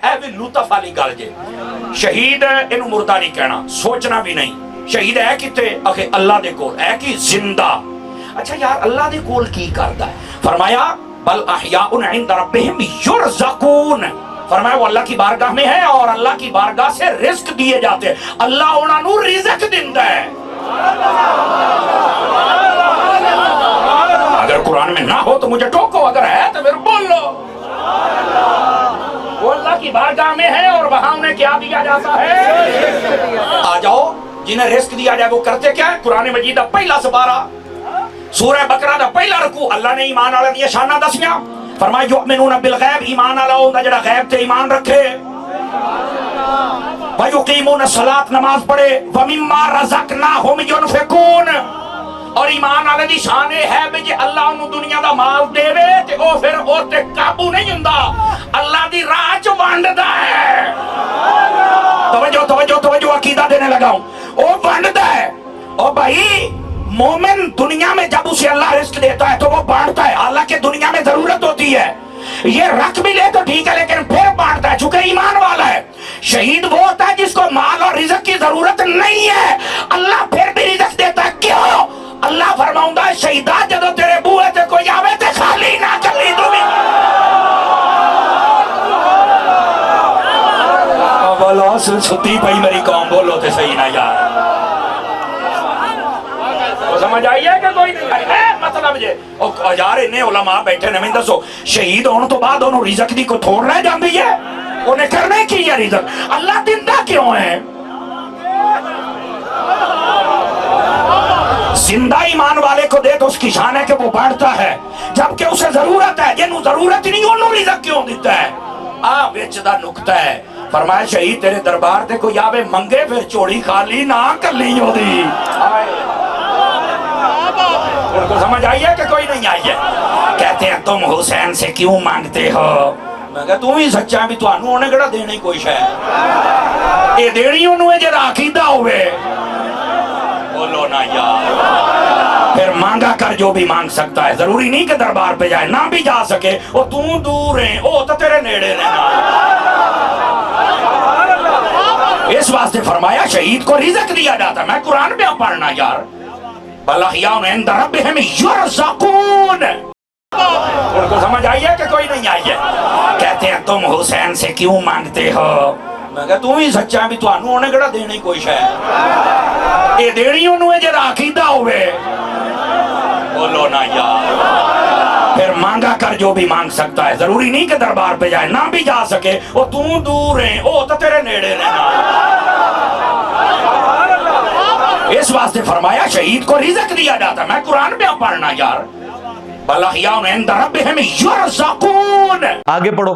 اے بھی لطف والی گل جے شہید اینو مردہ نہیں کہنا سوچنا بھی نہیں شہید ہے کتے اکھے اللہ دے کول ہے کی زندہ اچھا یار اللہ دے کول کی کردا ہے فرمایا بل احیاء عند ربہم یرزقون فرمایا وہ اللہ کی بارگاہ میں ہے اور اللہ کی بارگاہ سے رزق دیے جاتے ہیں اللہ انہاں نو رزق دیندا ہے اگر قرآن میں نہ ہو تو مجھے ٹوکو اگر ہے تو پھر بول لو وہ اللہ کی بارگاہ میں ہے اور وہاں انہیں کیا دیا جاتا ہے آ جاؤ جنہیں رزق دیا جائے وہ کرتے کیا ہے قرآن مجید دا پہلا سپارہ سورہ بقرہ دا پہلا رکوع اللہ نے ایمان والا دیا شانہ دسیاں فرمایا یؤمنون بالغیب ایمان والا ہوندا جڑا غیب تے ایمان رکھے وَيُقِيمُونَ الصَّلَاةَ نماز پڑھے وَمِمَّا رَزَقْنَاهُمْ يُنْفِقُونَ اور ایمان والے دی شان ہے کہ اللہ انہوں دنیا دا مال دے وے تے او پھر او تے قابو نہیں ہوندا اللہ دی راہ چ وانڈدا ہے توجہ توجہ توجہ عقیدہ دینے لگا ہوں او وانڈدا ہے او بھائی مومن دنیا میں جب اسے اللہ رزق دیتا ہے تو وہ بانٹتا ہے حالانکہ دنیا میں ضرورت ہوتی ہے یہ رکھ بھی لے تو ٹھیک ہے لیکن پھر بانٹتا ہے چونکہ ایمان والا ہے شہید وہ ہوتا ہے جس کو مال اور رزق کی ضرورت نہیں ہے اللہ پھر بھی رزق دیتا ہے کیوں اللہ فرماؤں گا شہیدہ جدو تیرے بوئے تے کوئی آوے تے خالی نہ چلی تو بھی اولا ستی پئی میری قوم بولو تے صحیح نہ یار سمجھ آئی ہے کہ کوئی نہیں مطلب جے یار انہیں علماء بیٹھے نے میں دسو شہید ہونے تو بعد انہوں رزق دی کو تھوڑ رہ جاندی ہے انہیں کرنے کی یہ رزق اللہ دندہ کیوں ہے زندہ ایمان والے کو دے تو اس کی شان ہے کہ وہ بانٹتا ہے جبکہ اسے ضرورت ہے جنہوں ضرورت نہیں انہوں رزق کیوں دیتا ہے وچ دا نکتہ ہے فرمایا شہید تیرے دربار تے کوئی آوے منگے پھر چوڑی خالی نہ کر لی ہو دی ان کو سمجھ آئی ہے کہ کوئی نہیں آئی ہے کہتے ہیں تم حسین سے کیوں مانگتے ہو میں کہا تم ہی سچا ہے بھی تو انہوں نے کڑا دینے کوئی شاید اے دینی انہوں ہے جرا عقیدہ ہوئے بولو نا یار پھر مانگا کر جو بھی مانگ سکتا ہے ضروری نہیں کہ دربار پہ جائے نہ بھی جا سکے وہ تم دور ہیں او تو تیرے نیڑے رہنا اس واسطے فرمایا شہید کو رزق دیا جاتا میں قرآن پہ پڑھنا یار بل احیاء عند ربہم یرزقون ان کو سمجھ آئی ہے کہ کوئی نہیں آئی ہے کہتے ہیں تم حسین سے کیوں مانگتے ہو میں کہا تم ہی سچا ہے بھی تو انہوں نے کڑا دینے کوئی شاید اے دینی انہوں ہے جرا عقیدہ ہوئے بولو نا یار پھر مانگا کر جو بھی مانگ سکتا ہے ضروری نہیں کہ دربار پہ جائے نہ بھی جا سکے وہ تم دور ہیں او تو تیرے نیڑے رہنا اس واسطے فرمایا شہید کو رزق دیا جاتا میں قرآن پہ پڑھنا یار بل احیاء عند ربہم یرزقون آگے پڑھو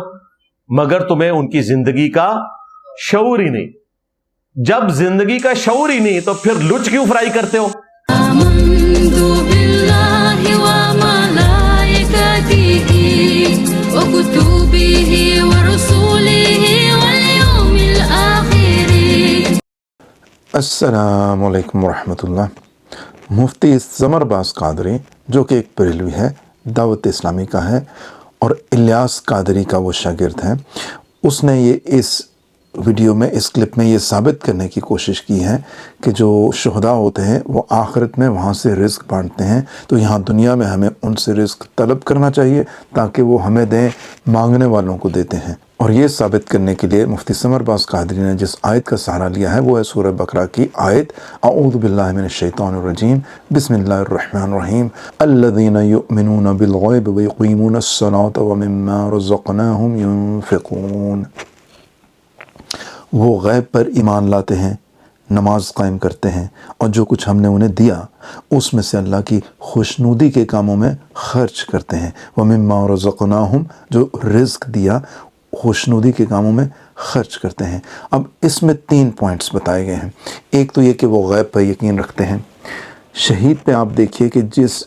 مگر تمہیں ان کی زندگی کا شعور ہی نہیں جب زندگی کا شعور ہی نہیں تو پھر لچ کیوں فرائی کرتے ہو آمنت باللہ وملائکتہ وکتبہ ورسولہ والیوم الآخر السلام علیکم ورحمۃ اللہ مفتی زمر باز قادری جو کہ ایک بریلوی ہے دعوت اسلامی کا ہے اور الیاس قادری کا وہ شاگرد ہے اس نے یہ اس ویڈیو میں اس کلپ میں یہ ثابت کرنے کی کوشش کی ہے کہ جو شہداء ہوتے ہیں وہ آخرت میں وہاں سے رزق بانٹتے ہیں تو یہاں دنیا میں ہمیں ان سے رزق طلب کرنا چاہیے تاکہ وہ ہمیں دیں مانگنے والوں کو دیتے ہیں اور یہ ثابت کرنے کے لیے مفتی ثمر باز قادری نے جس آیت کا سہارا لیا ہے وہ ہے سورہ بقرہ کی آیت اعوذ باللہ من الشیطان الرجیم بسم اللہ الرحمن الرحیم الذین یؤمنون بالغیب ویقیمون الصلاة ومما رزقناہم ينفقون وہ غیب پر ایمان لاتے ہیں نماز قائم کرتے ہیں اور جو کچھ ہم نے انہیں دیا اس میں سے اللہ کی خوشنودی کے کاموں میں خرچ کرتے ہیں وَمِمَّا رَزَقْنَاهُمْ جو رزق دیا خوشنودی کے کاموں میں خرچ کرتے ہیں اب اس میں 3 پوائنٹس بتائے گئے ہیں ایک تو یہ کہ وہ غیب پر یقین رکھتے ہیں شہید پہ آپ دیکھیے کہ جس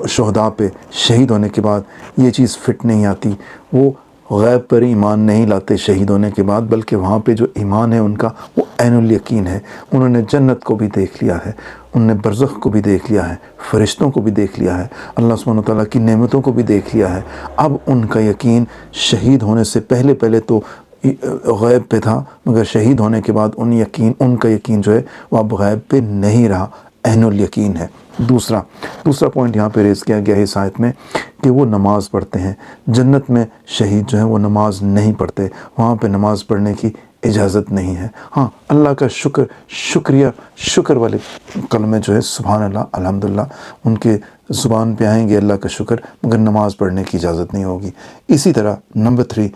شہداء پہ شہید ہونے کے بعد یہ چیز فٹ نہیں آتی وہ غیب پر ایمان نہیں لاتے شہید ہونے کے بعد بلکہ وہاں پہ جو ایمان ہے ان کا وہ عین الیقین ہے انہوں نے جنت کو بھی دیکھ لیا ہے انہوں نے برزخ کو بھی دیکھ لیا ہے فرشتوں کو بھی دیکھ لیا ہے اللہ سبحانہ وتعالیٰ کی نعمتوں کو بھی دیکھ لیا ہے اب ان کا یقین شہید ہونے سے پہلے تو غیب پہ تھا مگر شہید ہونے کے بعد ان کا یقین جو ہے وہ اب غیب پہ نہیں رہا، عین الیقین ہے۔ دوسرا پوائنٹ یہاں پہ ریز کیا گیا ہے اس آیت میں کہ وہ نماز پڑھتے ہیں۔ جنت میں شہید جو ہیں وہ نماز نہیں پڑھتے، وہاں پہ نماز پڑھنے کی اجازت نہیں ہے۔ ہاں اللہ کا شکر والے کلمے جو ہے سبحان اللہ الحمدللہ ان کے زبان پہ آئیں گے، اللہ کا شکر، مگر نماز پڑھنے کی اجازت نہیں ہوگی۔ اسی طرح نمبر 3،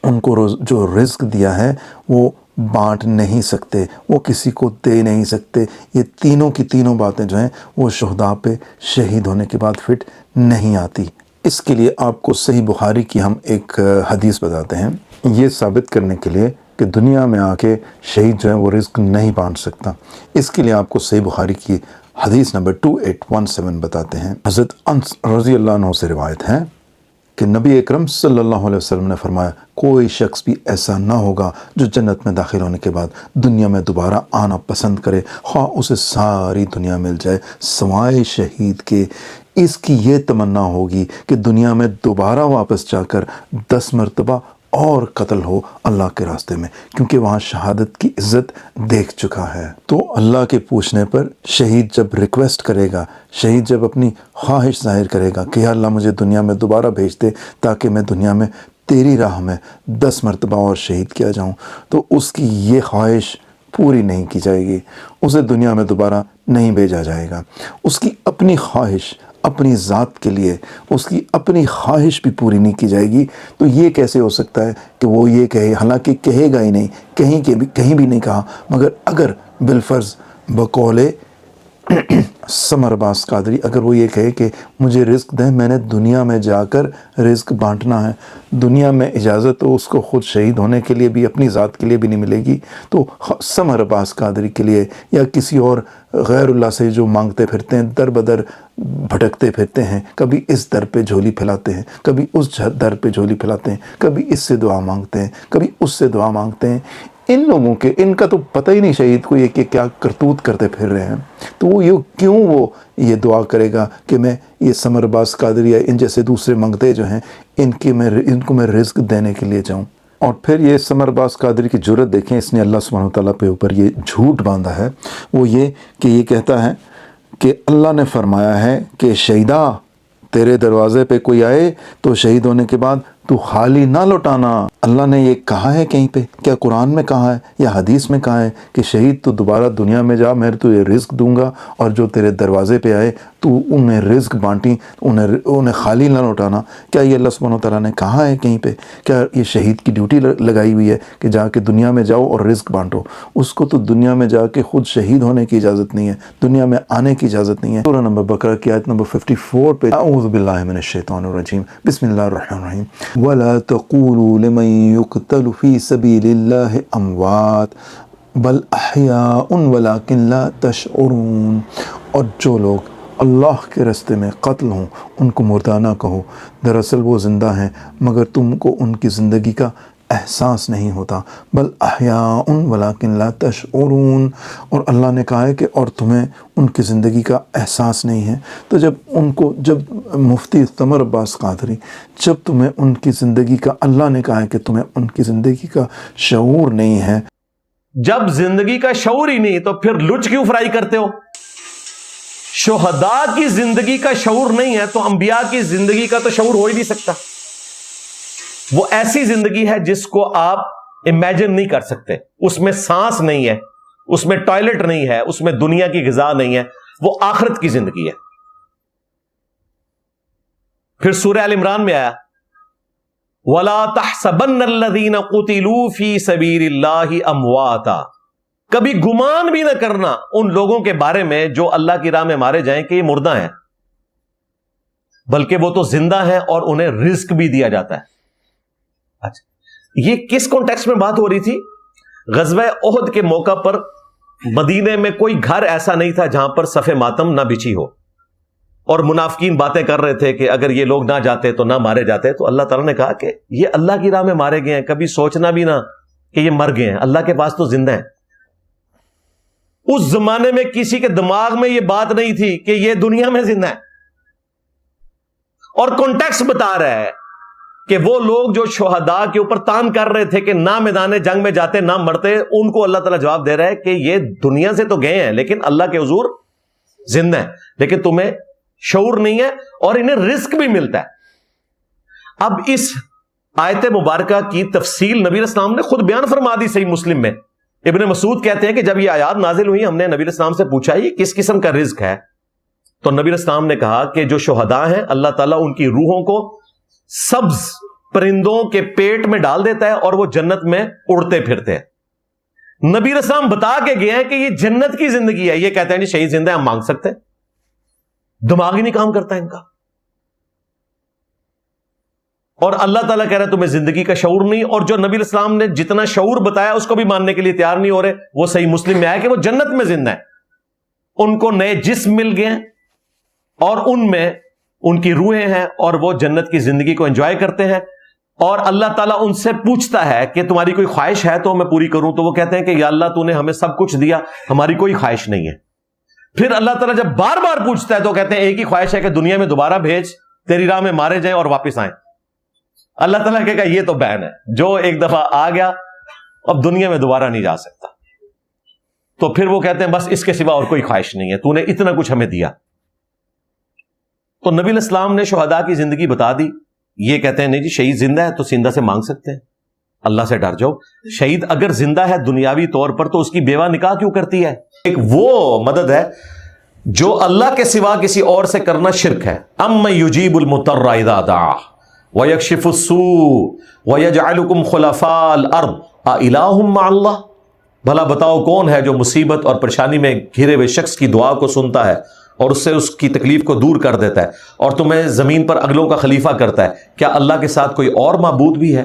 ان کو جو رزق دیا ہے وہ بانٹ نہیں سکتے، وہ کسی کو دے نہیں سکتے۔ یہ تینوں کی تینوں باتیں جو ہیں وہ شہداء پہ شہید ہونے کے بعد فٹ نہیں آتی۔ اس کے لیے آپ کو صحیح بخاری کی ہم ایک حدیث بتاتے ہیں، یہ ثابت کرنے کے لیے کہ دنیا میں آ کے شہید جو ہے وہ رزق نہیں بانٹ سکتا۔ اس کے لیے آپ کو صحیح بخاری کی حدیث نمبر 2817 بتاتے ہیں۔ حضرت انس رضی اللہ عنہ سے روایت ہے کہ نبی اکرم صلی اللہ علیہ وسلم نے فرمایا کوئی شخص بھی ایسا نہ ہوگا جو جنت میں داخل ہونے کے بعد دنیا میں دوبارہ آنا پسند کرے، خواہ اسے ساری دنیا مل جائے سوائے شہید کے۔ اس کی یہ تمنا ہوگی کہ دنیا میں دوبارہ واپس جا کر 10 مرتبہ اور قتل ہو اللہ کے راستے میں، کیونکہ وہاں شہادت کی عزت دیکھ چکا ہے۔ تو اللہ کے پوچھنے پر شہید جب ریکویسٹ کرے گا، شہید جب اپنی خواہش ظاہر کرے گا کہ یا اللہ مجھے دنیا میں دوبارہ بھیج دے تاکہ میں دنیا میں تیری راہ میں 10 مرتبہ اور شہید کیا جاؤں، تو اس کی یہ خواہش پوری نہیں کی جائے گی، اسے دنیا میں دوبارہ نہیں بھیجا جائے گا۔ اس کی اپنی خواہش اپنی ذات کے لیے اس کی اپنی خواہش بھی پوری نہیں کی جائے گی، تو یہ کیسے ہو سکتا ہے کہ وہ یہ کہے، حالانکہ کہے گا ہی نہیں، کہیں بھی نہیں کہا، مگر اگر بالفرض بقول ثمر عباس قادری اگر وہ یہ کہے کہ مجھے رزق دیں، میں نے دنیا میں جا کر رزق بانٹنا ہے، دنیا میں اجازت تو اس کو خود شہید ہونے کے لیے بھی اپنی ذات کے لیے بھی نہیں ملے گی، تو ثمر عباس قادری کے لیے یا کسی اور غیر اللہ سے جو مانگتے پھرتے ہیں، در بدر بھٹکتے پھرتے ہیں، کبھی اس در پہ جھولی پھیلاتے ہیں، کبھی اس در پہ جھولی پھیلاتے ہیں، کبھی اس سے دعا مانگتے ہیں، کبھی اس سے دعا مانگتے ہیں، ان لوگوں کے ان کا تو پتہ ہی نہیں شہید کو یہ کہ کیا کرتوت کرتے پھر رہے ہیں، تو وہ یہ دعا کرے گا کہ میں یہ ثمر عباس قادری یا ان جیسے دوسرے منگتے جو ہیں ان کو میں رزق دینے کے لیے جاؤں۔ اور پھر یہ ثمر عباس قادری کی جرت دیکھیں، اس نے اللہ سبحانہ وتعالیٰ پہ اوپر یہ جھوٹ باندھا ہے، وہ یہ کہ یہ کہتا ہے کہ اللہ نے فرمایا ہے کہ شہیدہ تیرے دروازے پہ کوئی آئے تو شہید ہونے کے بعد تو خالی نہ لوٹانا۔ اللہ نے یہ کہا ہے کہیں پہ؟ کیا قرآن میں کہا ہے یا حدیث میں کہا ہے کہ شہید تو دوبارہ دنیا میں جا، میں تو یہ رزق دوں گا، اور جو تیرے دروازے پہ آئے تو انہیں رزق بانٹی، انہیں خالی نہ لوٹانا؟ کیا یہ اللہ سبحانہ وتعالیٰ نے کہا ہے کہیں پہ؟ کیا یہ شہید کی ڈیوٹی لگائی ہوئی ہے کہ جا کے دنیا میں جاؤ اور رزق بانٹو؟ اس کو تو دنیا میں جا کے خود شہید ہونے کی اجازت نہیں ہے، دنیا میں آنے کی اجازت نہیں ہے۔ سورہ نمبر بقرہ کی آیت نمبر 54 پہ اعوذ باللہ من الشیطان الرجیم، بسم اللہ الرحمن الرحیم، وَلَا تَقُولُوا لِمَن يُقْتَلُ فِي سَبِيلِ اللَّهِ أَمْوَاتٌ بَلْ أَحْيَاءٌ وَلَكِنْ لَا تَشْعُرُونَ۔ اور جو لوگ اللہ کے راستے میں قتل ہوں ان کو مردہ نہ کہو، دراصل وہ زندہ ہیں مگر تم کو ان کی زندگی کا احساس نہیں ہوتا، بل احیاء ولکن لا تشعرون، اور اللہ نے کہا ہے کہ اور تمہیں ان کی زندگی کا احساس نہیں ہے۔ تو جب مفتی ثمر عباس قادری، جب تمہیں ان کی زندگی کا، اللہ نے کہا ہے کہ تمہیں ان کی زندگی کا شعور نہیں ہے، جب زندگی کا شعور ہی نہیں تو پھر لچ کیوں فرائی کرتے ہو؟ شہداء کی زندگی کا شعور نہیں ہے تو انبیاء کی زندگی کا تو شعور ہو ہی نہیں سکتا۔ وہ ایسی زندگی ہے جس کو آپ امیجن نہیں کر سکتے، اس میں سانس نہیں ہے، اس میں ٹوائلٹ نہیں ہے، اس میں دنیا کی غذا نہیں ہے، وہ آخرت کی زندگی ہے۔ پھر سورہ ال عمران میں آیا وَلَا تَحْسَبَنَّ الَّذِينَ قُتِلُوا فِي سَبِيلِ اللَّهِ أَمْوَاتًا، کبھی گمان بھی نہ کرنا ان لوگوں کے بارے میں جو اللہ کی راہ میں مارے جائیں کہ یہ مردہ ہیں، بلکہ وہ تو زندہ ہیں اور انہیں رزق بھی دیا جاتا ہے۔ اچھا، یہ کس کانٹیکسٹ میں بات ہو رہی تھی؟ غزوہ احد کے موقع پر مدینے میں کوئی گھر ایسا نہیں تھا جہاں پر صف ماتم نہ بچھی ہو، اور منافقین باتیں کر رہے تھے کہ اگر یہ لوگ نہ جاتے تو نہ مارے جاتے، تو اللہ تعالیٰ نے کہا کہ یہ اللہ کی راہ میں مارے گئے ہیں، کبھی سوچنا بھی نہ کہ یہ مر گئے ہیں، اللہ کے پاس تو زندہ ہیں۔ اس زمانے میں کسی کے دماغ میں یہ بات نہیں تھی کہ یہ دنیا میں زندہ ہے، اور کانٹیکسٹ بتا رہا ہے کہ وہ لوگ جو شہداء کے اوپر تان کر رہے تھے کہ نہ میدان جنگ میں جاتے نہ مرتے، ان کو اللہ تعالیٰ جواب دے رہا ہے کہ یہ دنیا سے تو گئے ہیں لیکن اللہ کے حضور زندہ ہیں، لیکن تمہیں شعور نہیں ہے اور انہیں رزق بھی ملتا ہے۔ اب اس آیت مبارکہ کی تفصیل نبی علیہ السلام نے خود بیان فرما دی صحیح مسلم میں۔ ابن مسعود کہتے ہیں کہ جب یہ آیات نازل ہوئی ہم نے نبی علیہ السلام سے پوچھا یہ کس قسم کا رزق ہے، تو نبی علیہ السلام نے کہا کہ جو شہداء ہیں اللہ تعالیٰ ان کی روحوں کو سبز پرندوں کے پیٹ میں ڈال دیتا ہے اور وہ جنت میں اڑتے پھرتے ہیں۔ نبی علیہ السلام بتا کے گئے ہیں کہ یہ جنت کی زندگی ہے، یہ کہتے ہیں جی شہید زندہ ہے ہم مانگ سکتے ہیں، دماغ ہی نہیں کام کرتا ان کا۔ اور اللہ تعالیٰ کہہ رہا ہے تمہیں زندگی کا شعور نہیں، اور جو نبی علیہ السلام نے جتنا شعور بتایا اس کو بھی ماننے کے لیے تیار نہیں ہو رہے۔ وہ صحیح مسلم میں آیا کہ وہ جنت میں زندہ ہے، ان کو نئے جسم مل گئے ہیں اور ان میں ان کی روحیں ہیں اور وہ جنت کی زندگی کو انجوائے کرتے ہیں۔ اور اللہ تعالیٰ ان سے پوچھتا ہے کہ تمہاری کوئی خواہش ہے تو میں پوری کروں، تو وہ کہتے ہیں کہ یا اللہ تو نے ہمیں سب کچھ دیا، ہماری کوئی خواہش نہیں ہے۔ پھر اللہ تعالیٰ جب بار بار پوچھتا ہے تو کہتے ہیں ایک ہی خواہش ہے کہ دنیا میں دوبارہ بھیج، تیری راہ میں مارے جائیں اور واپس آئیں۔ اللہ تعالیٰ کہے گا یہ تو بین ہے، جو ایک دفعہ آ گیا اب دنیا میں دوبارہ نہیں جا سکتا۔ تو پھر وہ کہتے ہیں بس اس کے سوا اور کوئی خواہش نہیں ہے، تو نے اتنا کچھ ہمیں دیا۔ تو نبی علیہ السلام نے شہداء کی زندگی بتا دی۔ یہ کہتے ہیں نہیں جی شہید زندہ ہے تو زندہ سے مانگ سکتے ہیں، اللہ سے ڈر جاؤ۔ شہید اگر زندہ ہے دنیاوی طور پر تو اس کی بیوہ نکاح کیوں کرتی ہے؟ ایک وہ مدد ہے جو اللہ کے سوا کسی اور سے کرنا شرک ہے۔ اَمَّن يُجِيبُ الْمُضْطَرَّ إِذَا دَعَاهُ وَيَكْشِفُ السُّوءَ وَيَجْعَلُكُمْ خُلَفَاءَ الْأَرْضِ أَإِلَٰهٌ مَّعَ اللَّهِ، بھلا بتاؤ کون ہے جو مصیبت اور پریشانی میں گھرے ہوئے شخص کی دعا کو سنتا ہے اور اس سے اس کی تکلیف کو دور کر دیتا ہے اور تمہیں زمین پر اگلوں کا خلیفہ کرتا ہے، کیا اللہ کے ساتھ کوئی اور معبود بھی ہے؟